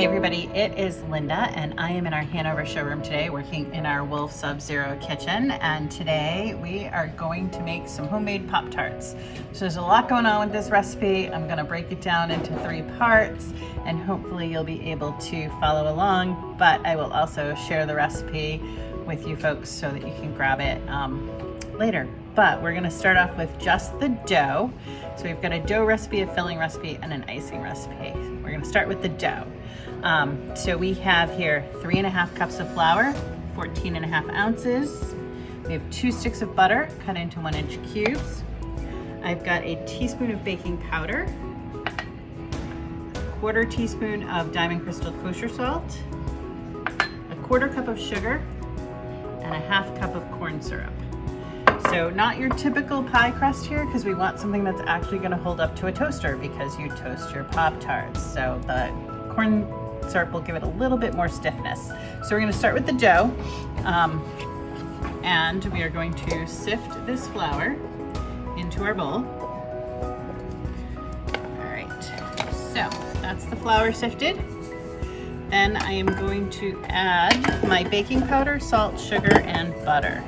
Hey everybody, it is Linda and I am in our Hanover showroom today working in our Wolf Sub-Zero kitchen, and today we are going to make some homemade Pop-Tarts. So there's a lot going on with this recipe. I'm going to break it down into 3 parts and hopefully you'll be able to follow along, but I will also share the recipe with you folks so that you can grab it later. But we're going to start off with just the dough. So we've got a dough recipe, a filling recipe, and an icing recipe. We're going to start with the dough. So we have here 3.5 cups of flour, 14.5 ounces. We have 2 sticks of butter cut into 1-inch cubes. I've got a teaspoon of baking powder, a 1/4 teaspoon of Diamond Crystal kosher salt, a 1/4 cup of sugar, and a 1/2 cup of corn syrup. So not your typical pie crust here, because we want something that's actually going to hold up to a toaster because you toast your Pop-Tarts. So the corn syrup will give it a little bit more stiffness. So we're going to start with the dough, and we are going to sift this flour into our bowl. All right, so that's the flour sifted. Then I am going to add my baking powder, salt, sugar, and butter.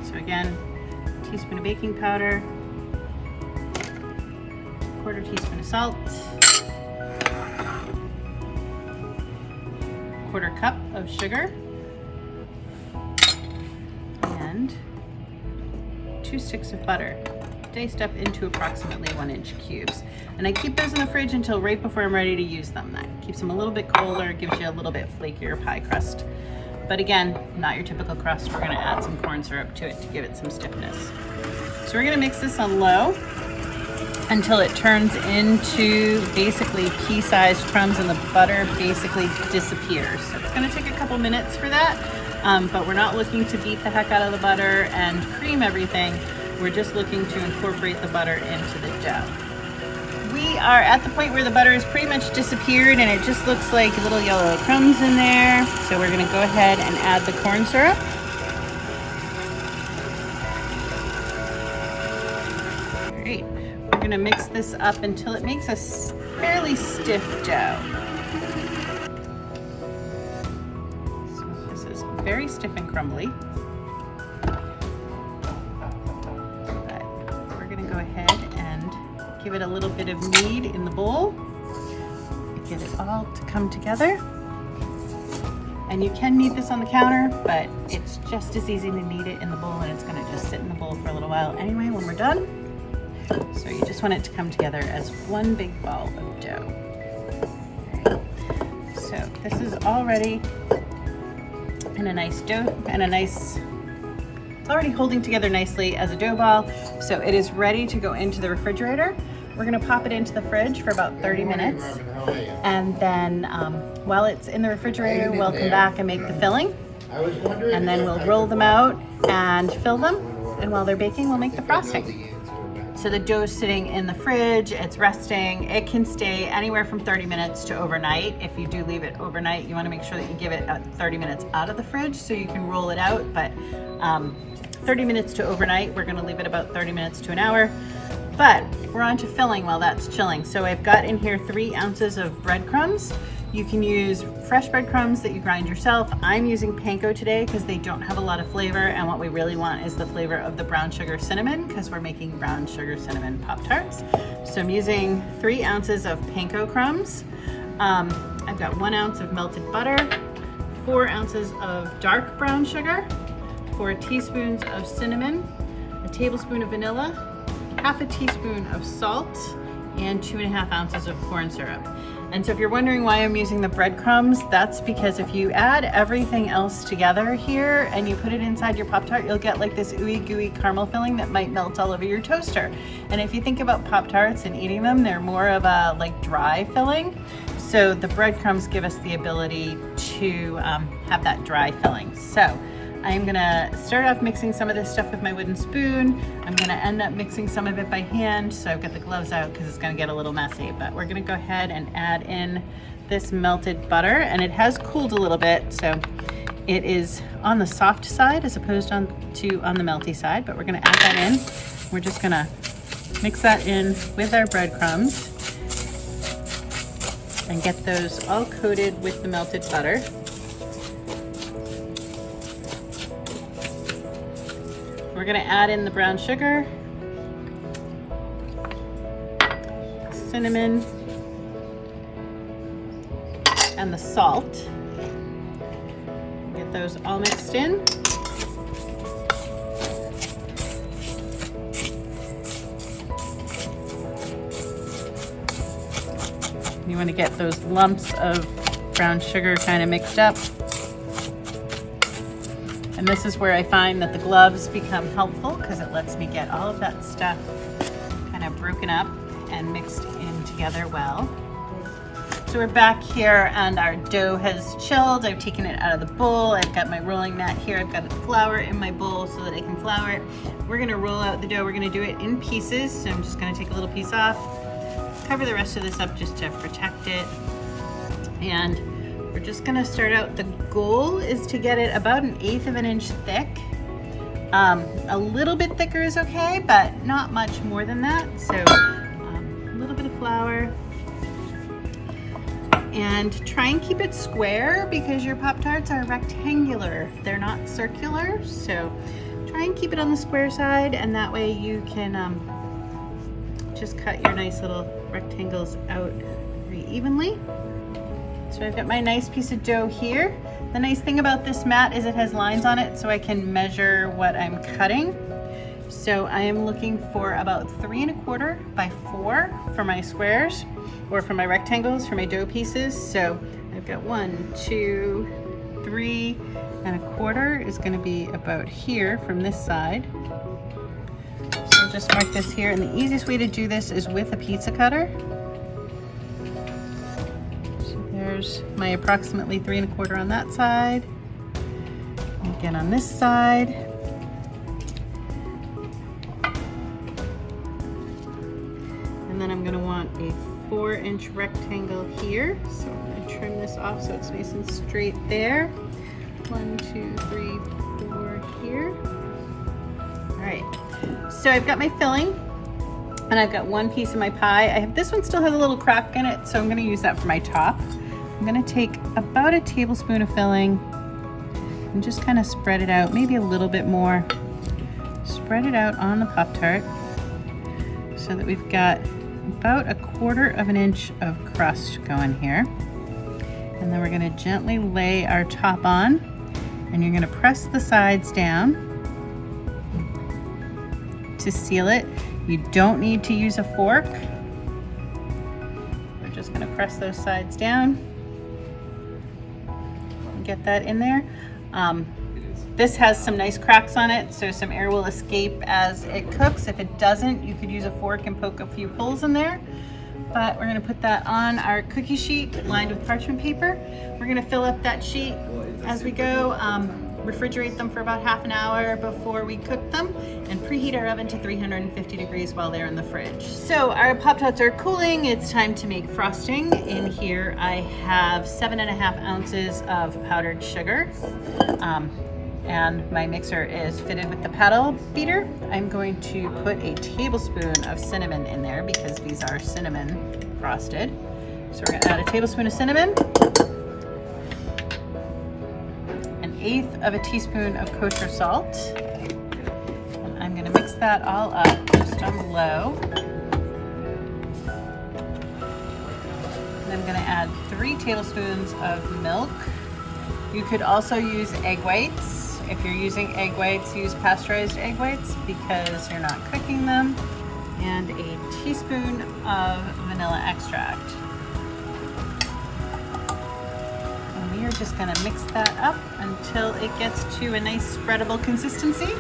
So again, a teaspoon of baking powder, 1/4 teaspoon of salt, 1/4 cup of sugar, and 2 sticks of butter, diced up into approximately 1-inch cubes. And I keep those in the fridge until right before I'm ready to use them. That keeps them a little bit colder, gives you a little bit flakier pie crust. But again, not your typical crust. We're going to add some corn syrup to it to give it some stiffness. So we're going to mix this on low until it turns into basically pea-sized crumbs and the butter basically disappears. So it's going to take a couple minutes for that, but we're not looking to beat the heck out of the butter and cream everything. We're just looking to incorporate the butter into the dough. We are at the point where the butter has pretty much disappeared and it just looks like little yellow crumbs in there. So we're going to go ahead and add the corn syrup. All right, we're going to mix this up until it makes a fairly stiff dough. So this is very stiff and crumbly. But we're going to go ahead and give it a little bit of knead in the bowl. Get it all to come together. And you can knead this on the counter, but it's just as easy to knead it in the bowl, and it's gonna just sit in the bowl for a little while anyway when we're done. So you just want it to come together as one big ball of dough. Okay. So this is already in a nice dough, it's already holding together nicely as a dough ball. So it is ready to go into the refrigerator. We're going to pop it into the fridge for about 30 minutes. And then while it's in the refrigerator, we'll come back and make the filling. And then we'll roll them out and fill them. And while they're baking, we'll make the frosting. So the dough is sitting in the fridge, it's resting. It can stay anywhere from 30 minutes to overnight. If you do leave it overnight, you want to make sure that you give it 30 minutes out of the fridge so you can roll it out. But 30 minutes to overnight, we're going to leave it about 30 minutes to an hour. But we're on to filling while that's chilling. So I've got in here 3 ounces of breadcrumbs. You can use fresh breadcrumbs that you grind yourself. I'm using panko today because they don't have a lot of flavor, and what we really want is the flavor of the brown sugar cinnamon because we're making brown sugar cinnamon Pop-Tarts. So I'm using 3 ounces of panko crumbs. I've got 1 ounce of melted butter, 4 ounces of dark brown sugar, 4 teaspoons of cinnamon, a tablespoon of vanilla, 1/2 teaspoon of salt, and 2.5 ounces of corn syrup. And so if you're wondering why I'm using the breadcrumbs, that's because if you add everything else together here and you put it inside your Pop-Tart, you'll get like this ooey gooey caramel filling that might melt all over your toaster. And if you think about Pop-Tarts and eating them, they're more of a like dry filling. So the breadcrumbs give us the ability to have that dry filling. So I'm gonna start off mixing some of this stuff with my wooden spoon. I'm gonna end up mixing some of it by hand, so I've got the gloves out because it's gonna get a little messy, but we're gonna go ahead and add in this melted butter, and it has cooled a little bit, so it is on the soft side as opposed to on the melty side, but we're gonna add that in. We're just gonna mix that in with our breadcrumbs. and get those all coated with the melted butter. We're gonna add in the brown sugar, cinnamon, and the salt. Get those all mixed in. You want to get those lumps of brown sugar kind of mixed up. And this is where I find that the gloves become helpful because it lets me get all of that stuff kind of broken up and mixed in together well. So we're back here and our dough has chilled. I've taken it out of the bowl. I've got my rolling mat here. I've got the flour in my bowl so that I can flour it. We're gonna roll out the dough. We're gonna do it in pieces. So I'm just gonna take a little piece off, cover the rest of this up just to protect it. And we're just gonna start out. The goal is to get it about 1/8 of an inch thick. A little bit thicker is okay, but not much more than that. So a little bit of flour. And try and keep it square because your Pop-Tarts are rectangular. They're not circular. So try and keep it on the square side, and that way you can just cut your nice little rectangles out very evenly. So I've got my nice piece of dough here. The nice thing about this mat is it has lines on it so I can measure what I'm cutting. So I am looking for about 3 1/4 by 4 for my squares, or for my rectangles, for my dough pieces. So I've got 1, 2, 3 1/4 is gonna be about here from this side. So I'll just mark this here, and the easiest way to do this is with a pizza cutter. There's my approximately 3 1/4 on that side. And again on this side. And then I'm going to want a 4-inch rectangle here. So I'm going to trim this off so it's nice and straight there. 1, 2, 3, 4 here. All right. So I've got my filling. And I've got one piece of my pie. This one still has a little crack in it, so I'm gonna use that for my top. I'm gonna take about a tablespoon of filling and just kind of spread it out, maybe a little bit more. Spread it out on the Pop-Tart so that we've got about 1/4 of an inch of crust going here. And then we're gonna gently lay our top on, and you're gonna press the sides down to seal it. You don't need to use a fork. We're just gonna press those sides down and get that in there. This has some nice cracks on it, so some air will escape as it cooks. If it doesn't, you could use a fork and poke a few holes in there. But we're gonna put that on our cookie sheet lined with parchment paper. We're gonna fill up that sheet as we go. Refrigerate them for about half an hour before we cook them, and preheat our oven to 350 degrees while they're in the fridge. So our Pop-Tarts are cooling. It's time to make frosting. In here I have 7½ ounces of powdered sugar. And my mixer is fitted with the paddle beater. I'm going to put a tablespoon of cinnamon in there because these are cinnamon frosted. So we're gonna add a tablespoon of cinnamon, 1/8 of a teaspoon of kosher salt. And I'm gonna mix that all up just on low. And I'm gonna add 3 tablespoons of milk. You could also use egg whites. If you're using egg whites, use pasteurized egg whites because you're not cooking them. And a teaspoon of vanilla extract. And we are just gonna mix that up until it gets to a nice spreadable consistency.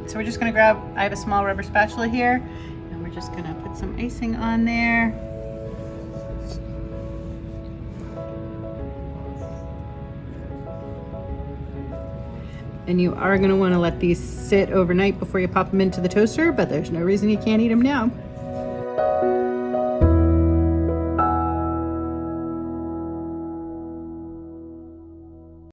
So we're just gonna grab, I have a small rubber spatula here, and we're just gonna put some icing on there. And you are gonna wanna let these sit overnight before you pop them into the toaster, but there's no reason you can't eat them now. you.